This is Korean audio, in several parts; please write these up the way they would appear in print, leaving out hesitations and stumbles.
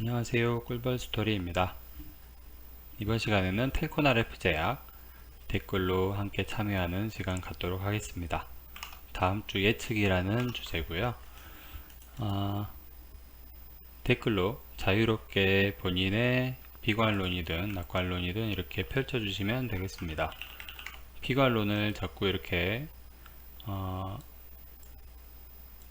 안녕하세요, 꿀벌스토리입니다. 이번 시간에는 텔코나 래프 제약 댓글로 함께 참여하는 시간 갖도록 하겠습니다. 다음 주 예측이라는 주제고요. 댓글로 자유롭게 본인의 비관론이든 낙관론이든 이렇게 펼쳐주시면 되겠습니다. 비관론을 자꾸 이렇게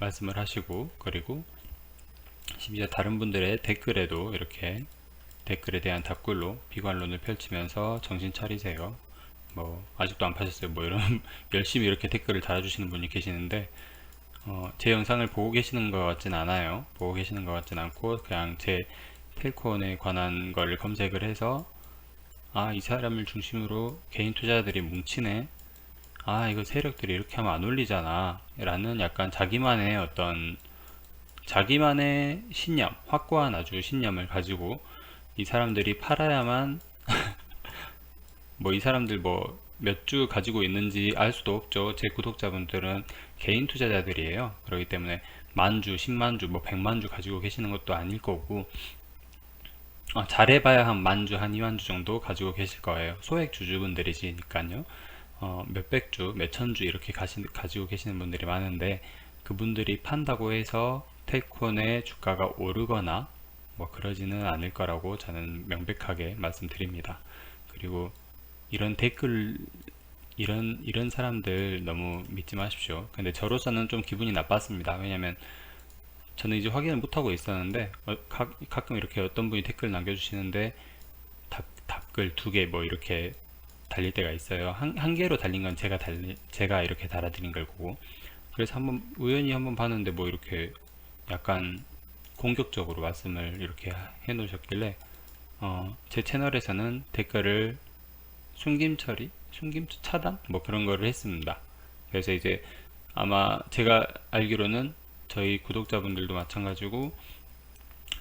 말씀을 하시고, 그리고 심지어 다른 분들의 댓글에도 이렇게 댓글에 대한 답글로 비관론을 펼치면서 정신 차리세요. 뭐 아직도 안 파셨어요. 뭐 이런 열심히 이렇게 댓글을 달아주시는 분이 계시는데 제 영상을 보고 계시는 것 같진 않아요. 보고 계시는 것 같진 않고 그냥 제 텔콘에 관한 거를 검색을 해서 이 사람을 중심으로 개인 투자자들이 뭉치네. 이거 세력들이 이렇게 하면 안 올리잖아. 라는 약간 자기만의 신념, 확고한 아주 신념을 가지고 이 사람들이 팔아야만 뭐 이 사람들 뭐 몇 주 가지고 있는지 알 수도 없죠. 제 구독자분들은 개인 투자자들이에요. 그렇기 때문에 만주, 10만주, 뭐 100만주 가지고 계시는 것도 아닐 거고 잘해봐야 한 만주, 한 2만주 정도 가지고 계실 거예요. 소액 주주분들이시니까요. 몇백 주, 몇천 주 이렇게 가지고 계시는 분들이 많은데 그분들이 판다고 해서 텔콘의 주가가 오르거나 뭐 그러지는 않을 거라고 저는 명백하게 말씀드립니다. 그리고 이런 댓글 이런 사람들 너무 믿지 마십시오. 근데 저로서는 좀 기분이 나빴습니다. 왜냐면 저는 이제 확인을 못하고 있었는데 가끔 이렇게 어떤 분이 댓글 남겨주시는데 답글 2개 뭐 이렇게 달릴 때가 있어요. 한 개로 달린 건 제가 이렇게 달아드린 걸 보고 그래서 우연히 한번 봤는데 뭐 이렇게 약간 공격적으로 말씀을 이렇게 해 놓으셨길래 제 채널에서는 댓글을 숨김 차단? 뭐 그런 거를 했습니다. 그래서 이제 아마 제가 알기로는 저희 구독자분들도 마찬가지고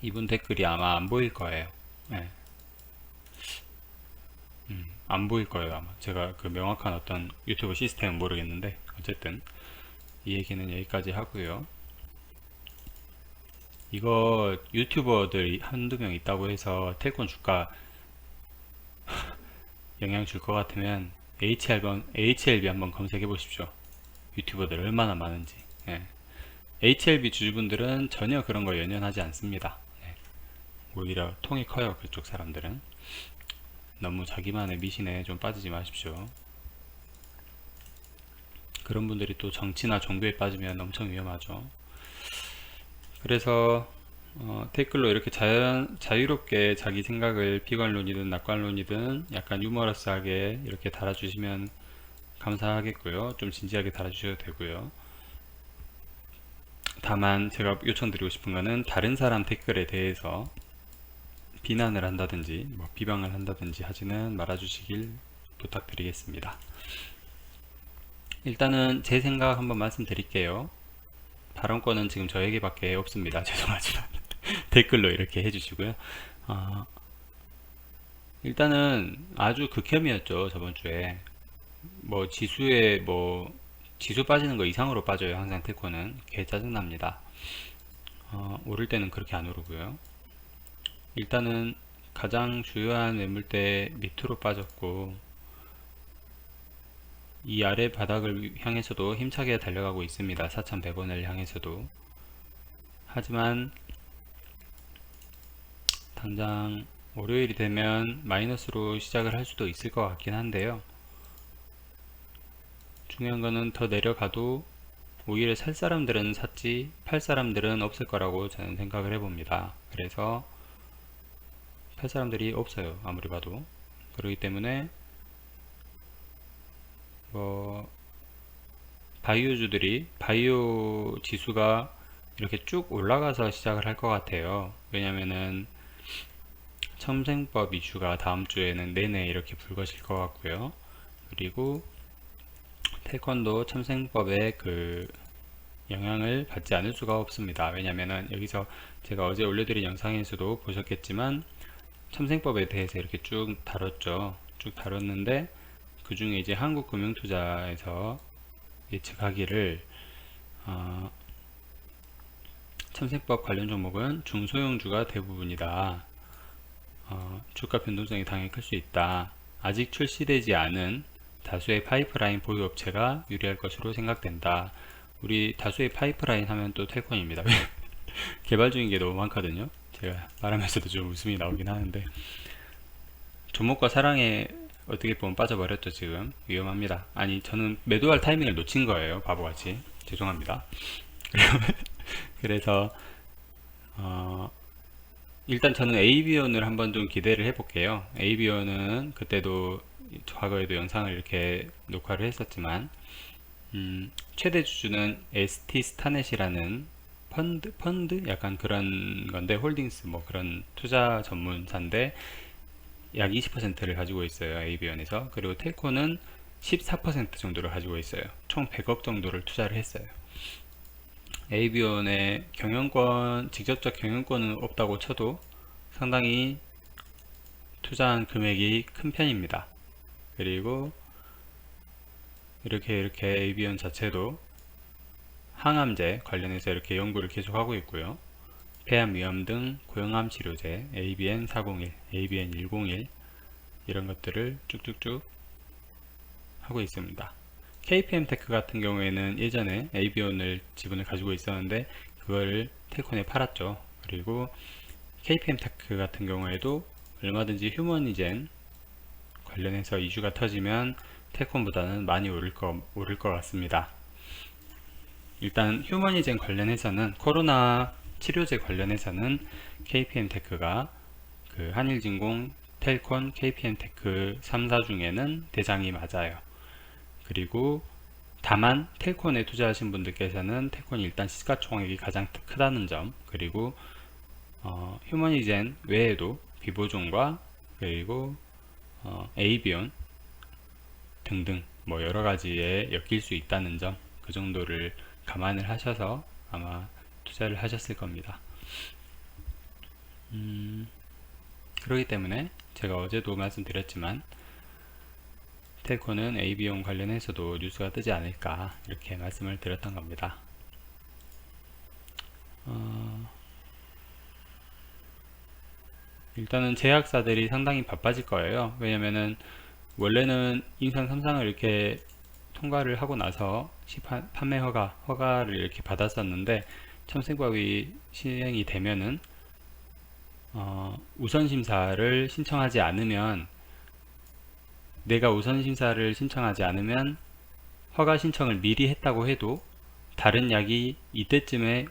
이분 댓글이 아마 안 보일 거예요. 네, 안 보일 거예요 아마. 제가 그 명확한 어떤 유튜브 시스템은 모르겠는데 어쨌든 이 얘기는 여기까지 하고요. 이거 유튜버들 한두 명 있다고 해서 텔콘 주가 영향 줄 것 같으면 HLB 한번 검색해 보십시오. 유튜버들 얼마나 많은지. 예. HLB 주주분들은 전혀 그런 거 연연하지 않습니다. 예. 오히려 통이 커요. 그쪽 사람들은. 너무 자기만의 미신에 좀 빠지지 마십시오. 그런 분들이 또 정치나 종교에 빠지면 엄청 위험하죠. 그래서 댓글로 이렇게 자유롭게 자기 생각을 비관론이든 낙관론이든 약간 유머러스하게 이렇게 달아주시면 감사하겠고요. 좀 진지하게 달아주셔도 되고요. 다만 제가 요청드리고 싶은 거는 다른 사람 댓글에 대해서 비난을 한다든지 뭐 비방을 한다든지 하지는 말아주시길 부탁드리겠습니다. 일단은 제 생각 한번 말씀드릴게요. 발언권은 지금 저에게밖에 없습니다. 죄송하지만 댓글로 이렇게 해주시고요. 일단은 아주 극혐이었죠. 저번 주에 뭐 지수 빠지는 거 이상으로 빠져요. 항상 텔코는 개 짜증납니다. 오를 때는 그렇게 안 오르고요. 일단은 가장 주요한 매물대 밑으로 빠졌고 이 아래 바닥을 향해서도 힘차게 달려가고 있습니다. 4,100원을 향해서도. 하지만 당장 월요일이 되면 마이너스로 시작을 할 수도 있을 것 같긴 한데요. 중요한 거는 더 내려가도 오히려 살 사람들은 샀지 팔 사람들은 없을 거라고 저는 생각을 해봅니다. 그래서 팔 사람들이 없어요. 아무리 봐도. 그렇기 때문에 뭐 바이오 지수가 이렇게 쭉 올라가서 시작을 할 것 같아요. 왜냐면은 첨생법 이슈가 다음 주에는 내내 이렇게 불거질 것 같고요. 그리고 태권도 첨생법의 그 영향을 받지 않을 수가 없습니다. 왜냐면은 여기서 제가 어제 올려드린 영상에서도 보셨겠지만 첨생법에 대해서 이렇게 쭉 다뤘죠. 쭉 다뤘는데 그 중에 이제 한국금융투자에서 예측하기를 첨생법 관련 종목은 중소형주가 대부분이다. 주가 변동성이 당연히 클 수 있다. 아직 출시되지 않은 다수의 파이프라인 보유업체가 유리할 것으로 생각된다. 우리 다수의 파이프라인 하면 또 텔콘입니다. 개발 중인 게 너무 많거든요. 제가 말하면서도 좀 웃음이 나오긴 하는데, 종목과 사랑에 어떻게 보면 빠져버렸죠. 지금 위험합니다. 아니, 저는 매도할 타이밍을 놓친 거예요, 바보같이. 죄송합니다. 그래서 일단 저는 에이비온을 한번 좀 기대를 해볼게요. 에이비온은 그때도 과거에도 영상을 이렇게 녹화를 했었지만, 최대 주주는 ST 스타넷이라는 펀드 약간 그런 건데, 홀딩스 뭐 그런 투자 전문사인데 약 20%를 가지고 있어요, 에이비온에서. 그리고 텔코는 14% 정도를 가지고 있어요. 총 100억 정도를 투자를 했어요. 에이비온의 경영권, 직접적 경영권은 없다고 쳐도 상당히 투자한 금액이 큰 편입니다. 그리고 이렇게 에이비온 자체도 항암제 관련해서 이렇게 연구를 계속하고 있고요. 폐암 위험 등 고형암 치료제 ABN 401, ABN 101 이런 것들을 쭉쭉쭉 하고 있습니다. KPM테크 같은 경우에는 예전에 에이비온을 지분을 가지고 있었는데 그걸 텔콘에 팔았죠. 그리고 KPM테크 같은 경우에도 얼마든지 휴머니젠 관련해서 이슈가 터지면 텔콘보다는 많이 오를 것 같습니다. 일단 휴머니젠 관련해서는, 코로나 치료제 관련해서는 KPM테크가 그 한일진공, 텔콘, KPM테크 3사 중에는 대장이 맞아요. 그리고 다만 텔콘에 투자하신 분들께서는 텔콘이 일단 시가총액이 가장 크다는 점, 그리고 휴머니젠 외에도 비보존과 그리고 에이비온 등등 뭐 여러가지에 엮일 수 있다는 점, 그 정도를 감안을 하셔서 아마 투자를 하셨을 겁니다. 그렇기 때문에 제가 어제도 말씀드렸지만 텔코는 에이비온 관련해서도 뉴스가 뜨지 않을까 이렇게 말씀을 드렸던 겁니다. 일단은 제약사들이 상당히 바빠질 거예요. 왜냐면은 원래는 인상 3상을 이렇게 통과를 하고 나서 판매 허가를 이렇게 받았었는데, 첨생법이 시행이 되면은 우선심사를 신청하지 않으면, 내가 우선심사를 신청하지 않으면 허가 신청을 미리 했다고 해도 다른 약이 이때쯤에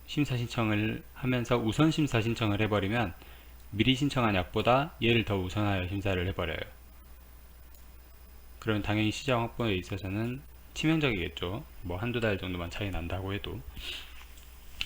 심사 신청을 하면서 우선심사 신청을 해버리면 미리 신청한 약보다 얘를 더 우선하여 심사를 해버려요. 그러면 당연히 시장 확보에 있어서는 치명적이겠죠. 뭐 한두 달 정도만 차이 난다고 해도.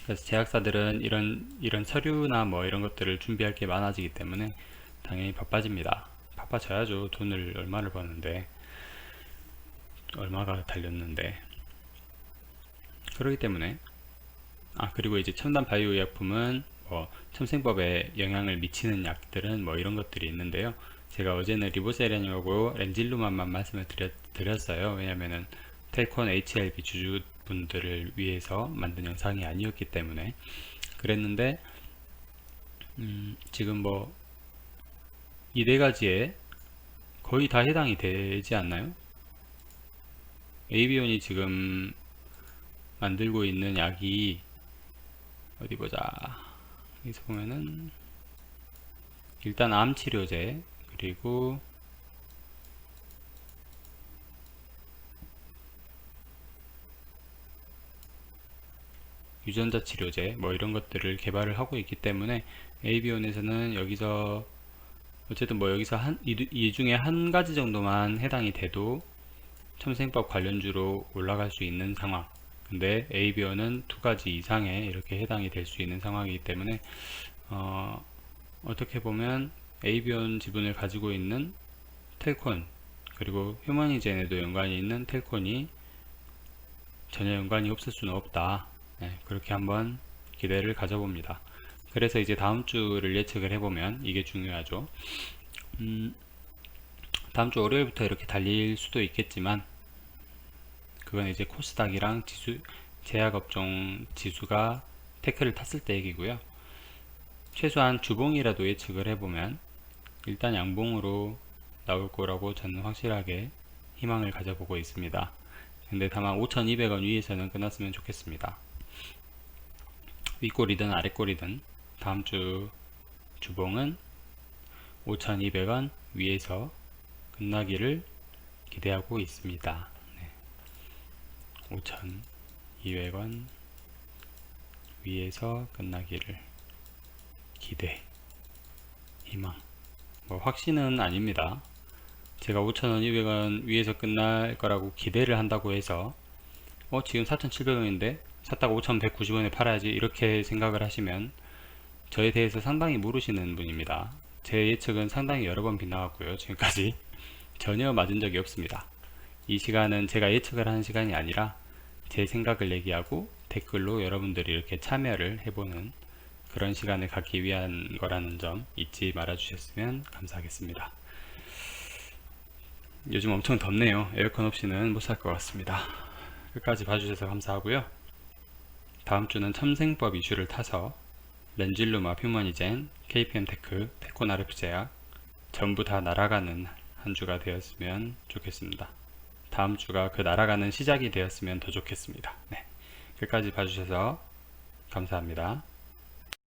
그래서 제약사들은 이런 서류나 뭐 이런 것들을 준비할 게 많아지기 때문에 당연히 바빠집니다. 바빠져야죠. 돈을 얼마를 버는데, 얼마가 달렸는데. 그렇기 때문에, 그리고 이제 첨단 바이오 의약품은 뭐 첨생법에 영향을 미치는 약들은 뭐 이런 것들이 있는데요. 제가 어제는 리보세련하고 렌질루만만 말씀을 드렸어요. 왜냐면은 텔콘 HLB 주주분들을 위해서 만든 영상이 아니었기 때문에 그랬는데, 지금 뭐 이 네 가지에 거의 다 해당이 되지 않나요? 에이비온이 지금 만들고 있는 약이 어디 보자. 여기서 보면은 일단 암 치료제, 그리고 유전자 치료제 뭐 이런 것들을 개발을 하고 있기 때문에 에이비온에서는 여기서 어쨌든 뭐 여기서 이 중에 한 가지 정도만 해당이 돼도 첨생법 관련주로 올라갈 수 있는 상황. 근데 에이비온은 두 가지 이상에 이렇게 해당이 될 수 있는 상황이기 때문에 어떻게 보면 에이비온 지분을 가지고 있는 텔콘, 그리고 휴머니젠에도 연관이 있는 텔콘이 전혀 연관이 없을 수는 없다. 그렇게 한번 기대를 가져봅니다. 그래서 이제 다음 주를 예측을 해보면 이게 중요하죠. 다음 주 월요일부터 이렇게 달릴 수도 있겠지만, 그건 이제 코스닥이랑 제약업종 지수가 태클을 탔을 때 얘기고요. 최소한 주봉이라도 예측을 해보면 일단 양봉으로 나올 거라고 저는 확실하게 희망을 가져보고 있습니다. 근데 다만 5,200원 위에서는 끝났으면 좋겠습니다. 윗골이든 아랫골이든 다음주 주봉은 5,200원 위에서 끝나기를 기대하고 있습니다. 네. 5,200원 위에서 끝나기를 기대, 희망. 뭐 확신은 아닙니다. 제가 5,200원 위에서 끝날 거라고 기대를 한다고 해서 지금 4,700원인데 샀다가 5,190원에 팔아야지 이렇게 생각을 하시면 저에 대해서 상당히 모르시는 분입니다. 제 예측은 상당히 여러 번 빗나갔고요. 지금까지 전혀 맞은 적이 없습니다. 이 시간은 제가 예측을 하는 시간이 아니라 제 생각을 얘기하고 댓글로 여러분들이 이렇게 참여를 해보는 그런 시간을 갖기 위한 거라는 점 잊지 말아 주셨으면 감사하겠습니다. 요즘 엄청 덥네요. 에어컨 없이는 못 살 것 같습니다. 끝까지 봐주셔서 감사하고요. 다음 주는 참생법 이슈를 타서 렌질루마, 휴머니젠, KPM테크, 테콘 RF제약 전부 다 날아가는 한 주가 되었으면 좋겠습니다. 다음 주가 그 날아가는 시작이 되었으면 더 좋겠습니다. 네. 끝까지 봐주셔서 감사합니다.